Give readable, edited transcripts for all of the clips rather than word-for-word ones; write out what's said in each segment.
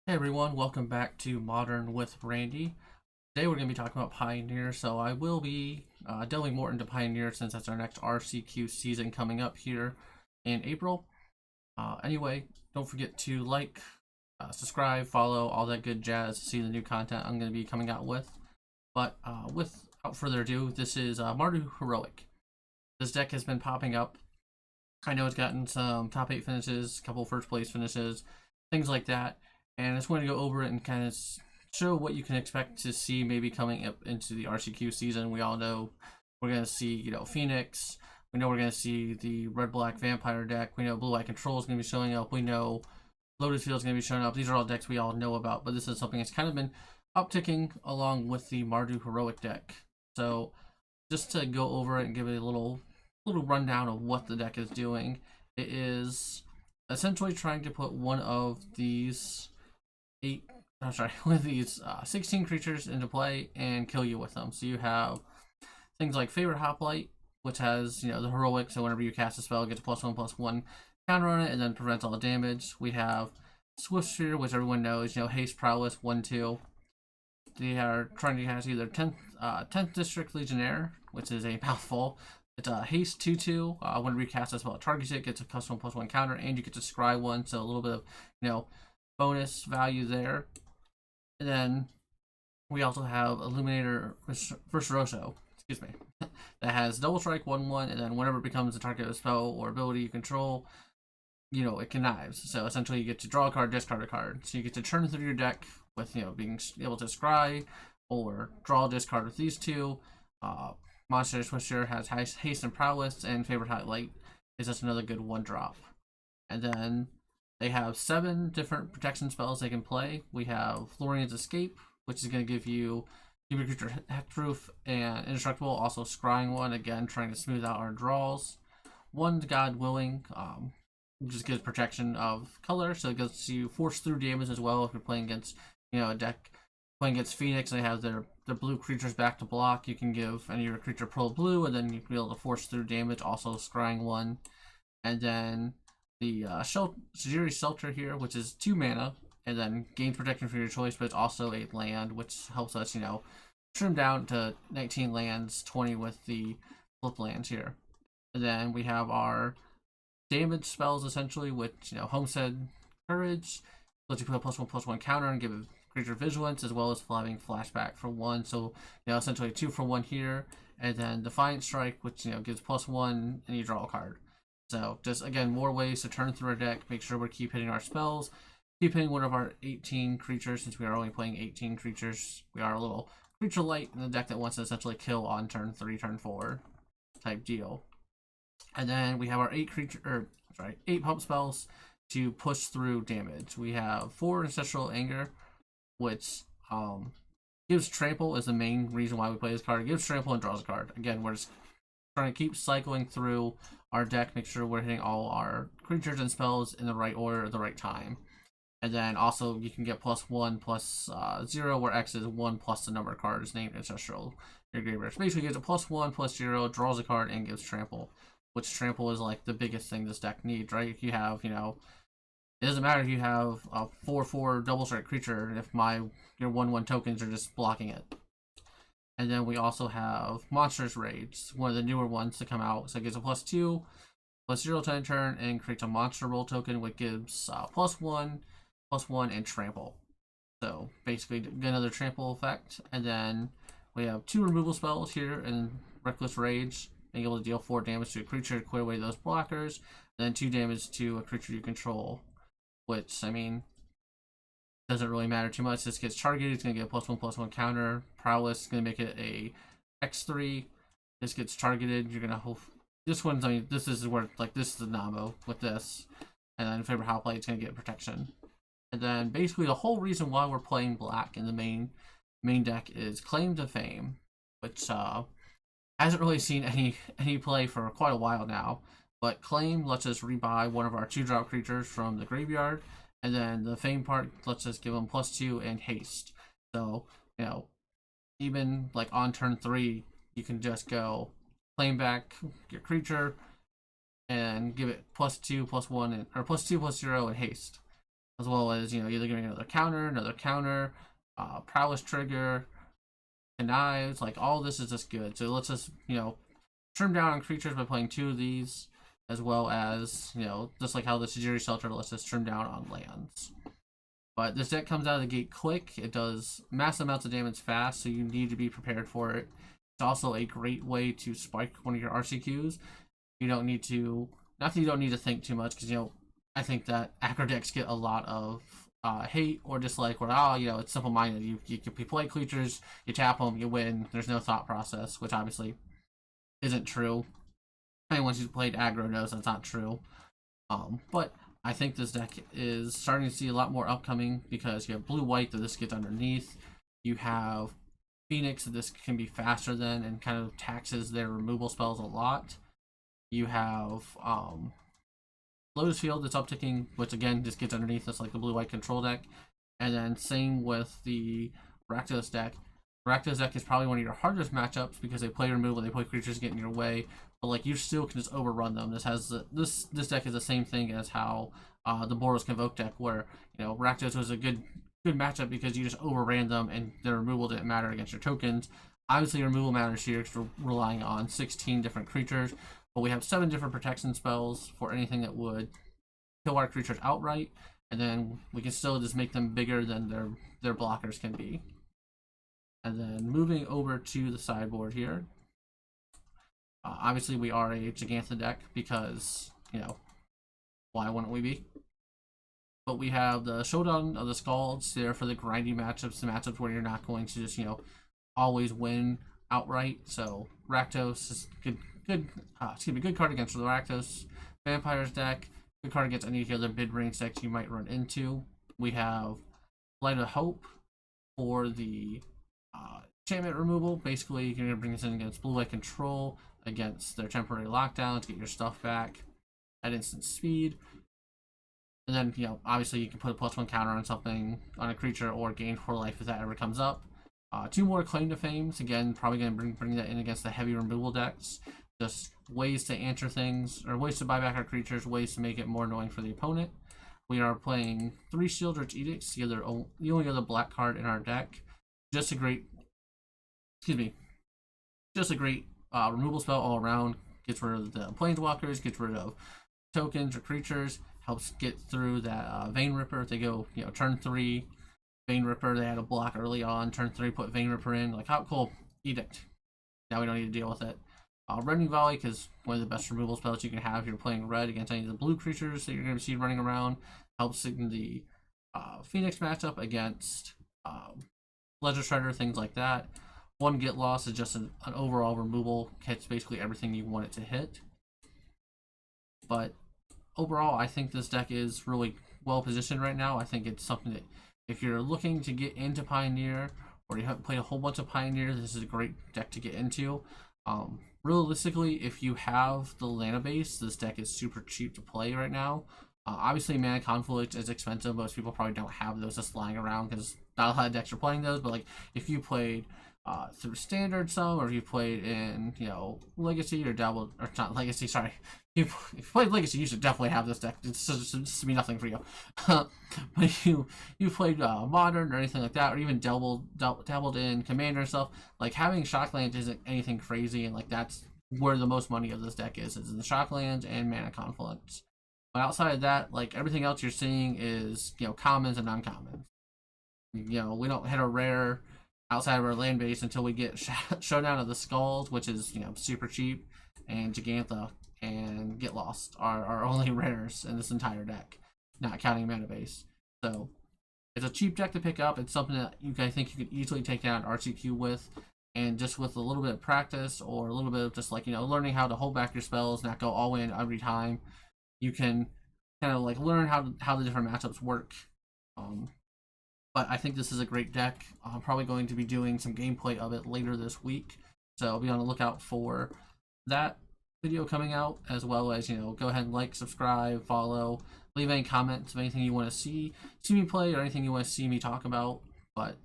Hey everyone, welcome back to Modern with Randy. Today we're going to be talking about Pioneer, so I will be delving more into Pioneer since that's our next RCQ season coming up here in April. Anyway, don't forget to like, subscribe, follow, all that good jazz to see the new content I'm going to be coming out with. But without further ado, this is Mardu Heroic. This deck has been popping up. I know it's gotten some top 8 finishes, a couple first place finishes, things like that. And I just want to go over it and kind of show what you can expect to see maybe coming up into the RCQ season. We all know we're going to see, Phoenix. We know we're going to see the red-black vampire deck. We know blue-white control is going to be showing up. We know Lotus Field is going to be showing up. These are all decks we all know about, but this is something that's kind of been upticking along with the Mardu Heroic deck. So just to go over it and give it a little rundown of what the deck is doing, it is essentially trying to put one of these 16 creatures into play and kill you with them. So you have things like Favorite Hoplite, which has, the heroic, so whenever you cast a spell, it gets a +1/+1 counter on it and then prevents all damage. We have Swift Sphere, which everyone knows, haste prowess 1/2. They are trying to cast either 10th District Legionnaire, which is a mouthful. It's a haste 2/2. Whenever you cast a spell, it targets it, gets a +1/+1 counter, and you get to scry one, so a little bit of, bonus value there. And then we also have Illuminator Virtuoso, excuse me, that has double strike 1/1, and then whenever it becomes a target of a spell or ability you control, it connives. So essentially you get to draw a card, discard a card. So you get to churn through your deck with, being able to scry or draw a discard with these two. Monster Swisher has haste and prowess, and Favorite Highlight is just another good 1-drop. And then they have 7 different protection spells they can play. We have Florian's Escape, which is going to give your creature hexproof and indestructible, also scrying one, again trying to smooth out our draws. One God Willing, just gives protection of color, so it gets you force through damage as well if you're playing against, a deck playing against Phoenix and they have their blue creatures back to block. You can give any of your creature pro blue, and then you can be able to force through damage, also scrying one. And then the Sajiri Shelter here, which is 2 mana, and then gains protection for your choice, but it's also a land, which helps us, trim down to 19 lands, 20 with the flip lands here. And then we have our damage spells, essentially, which, Homestead Courage, lets you put a +1/+1 counter and give a creature vigilance, as well as having flashback for 1. So, essentially 2 for 1 here. And then Defiant Strike, which, gives +1 and you draw a card. So just, again, more ways to turn through our deck, make sure we keep hitting our spells, keep hitting one of our 18 creatures. Since we are only playing 18 creatures, we are a little creature light in the deck that wants to essentially kill on turn 3, turn 4 type deal. And then we have our 8 pump spells to push through damage. We have 4 Ancestral Anger, which gives trample is the main reason why we play this card. It gives trample and draws a card. Again, we're just trying to keep cycling through our deck, make sure we're hitting all our creatures and spells in the right order at the right time. And then also you can get +1/+0, where X is 1 plus the number of cards named Ancestral your graveyard. So basically gives a +1/+0, draws a card, and gives trample, which trample is like the biggest thing this deck needs, right? If you have, it doesn't matter if you have a 4/4 double strike creature if your 1/1 tokens are just blocking it. And then we also have Monstrous Rage, one of the newer ones to come out. So it gives a +2/+0 to turn and creates a monster roll token, which gives +1/+1 and trample. So basically another trample effect. And then we have 2 removal spells here in Reckless Rage, being able to deal 4 damage to a creature to clear away those blockers, and then 2 damage to a creature you control, which, doesn't really matter too much. This gets targeted, it's going to get a +1/+1 counter. Prowess is going to make it a X3. This gets targeted, you're going to hope. This one's, this is where, this is the Namo with this. And then Favorite Hoplite is going to get protection. And then basically the whole reason why we're playing black in the main deck is Claim to Fame, which hasn't really seen any play for quite a while now. But Claim lets us rebuy one of our 2-drop creatures from the graveyard. And then the Fame part lets us give them +2 and haste. So, even on turn 3, you can just go claim back your creature and give it +2/+1 or +2/+0 and haste. as well as, you know, either giving another counter, prowess trigger, knives. Like, all this is just good. So it lets us, you know, trim down on creatures by playing 2 of these, as well as, you know, just like how the Tajiri Shelter lets us trim down on lands. But this deck comes out of the gate quick. It does massive amounts of damage fast, so you need to be prepared for it. It's also a great way to spike one of your RCQs. You don't need to, not that you don't need to think too much, because, you know, I think that aggro decks get a lot of hate or dislike, where, oh, you know, it's simple-minded. You play creatures, you tap them, you win. There's no thought process, which obviously isn't true. Anyone who's played aggro knows that's not true. But I think this deck is starting to see a lot more upcoming, because you have blue-white that this gets underneath. You have Phoenix that this can be faster than and kind of taxes their removal spells a lot. You have Lotus Field that's upticking, which again just gets underneath us like the blue-white control deck. And then same with the Rakdos deck. Rakdos deck is probably one of your hardest matchups because they play removal, they play creatures get in your way, but like you still can just overrun them. This has this deck is the same thing as how the Boros Convoke deck, where, you know, Rakdos was a good matchup because you just overran them and their removal didn't matter against your tokens. Obviously, removal matters here because we're relying on 16 different creatures, but we have 7 different protection spells for anything that would kill our creatures outright, and then we can still just make them bigger than their blockers can be. And then moving over to the sideboard here, obviously we are a Gigantha deck because, you know, why wouldn't we be? But we have the Showdown of the Scalds there for the grindy matchups, the matchups where you're not going to just, you know, always win outright. So Rakdos is good card against the Rakdos. Vampires deck, good card against any of the other mid-range decks you might run into. We have Light of Hope for the enchantment removal. Basically, you're going to bring this in against blue-white control, against their temporary lockdown to get your stuff back at instant speed. And then, you know, obviously you can put a +1 counter on something, on a creature, or gain 4 life if that ever comes up. 2 more Claim to Fames. Again, probably going to bring that in against the heavy removal decks. Just ways to answer things, or ways to buy back our creatures, ways to make it more annoying for the opponent. We are playing 3 Shieldridge Edicts, the only other black card in our deck. Just a great removal spell all around. Gets rid of the planeswalkers, gets rid of tokens or creatures, helps get through that Vein Ripper. If they go, you know, turn 3 Vein Ripper, they had a block early on, turn 3 put Vein Ripper in, like, how cool, Edict. Now we don't need to deal with it. Rending Volley, because one of the best removal spells you can have if you're playing red against any of the blue creatures that you're going to see running around. Helps in the Phoenix matchup against Ledger Shredder, things like that. 1 Get Lost is just an overall removal, hits basically everything you want it to hit. But overall, I think this deck is really well positioned right now. I think it's something that, if you're looking to get into Pioneer, or you haven't played a whole bunch of Pioneer, this is a great deck to get into. Realistically, if you have the Lana base, this deck is super cheap to play right now. Obviously, Mana Conflict is expensive. Most people probably don't have those just lying around because not a lot of decks are playing those. But like, if you played through Standard some, or if you played in, you know, Legacy or dabbled, or not Legacy, sorry. If you played Legacy, you should definitely have this deck. It's just be nothing for you. But you played Modern or anything like that, or even dabbled in Commander and stuff, like, having Shocklands isn't anything crazy, and like, that's where the most money of this deck is in the Shocklands and Mana Conflicts. But outside of that, like, everything else you're seeing is, you know, commons and non-commons. You know, we don't hit a rare outside of our land base until we get Showdown of the Skulls, which is, you know, super cheap, and Gigantha and Get Lost are our only rares in this entire deck, not counting mana base. So it's a cheap deck to pick up. It's something that I think you could easily take down RCQ with, and just with a little bit of practice, or a little bit of just, like, you know, learning how to hold back your spells, not go all in every time, you can kind of like learn how the different matchups work. But I think this is a great deck. I'm probably going to be doing some gameplay of it later this week, so I'll be on the lookout for that video coming out, as well as, you know, go ahead and like, subscribe, follow, leave any comments of anything you want to see me play, or anything you want to see me talk about. But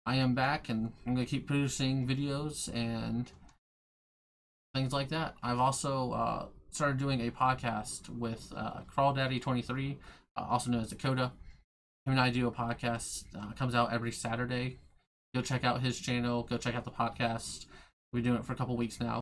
I am back, and I'm going to keep producing videos and things like that. I've also started doing a podcast with Crawdaddy23. also known as Dakota. Him and I do a podcast. Comes out every Saturday. Go check out his channel. Go check out the podcast. We've been doing it for a couple weeks now.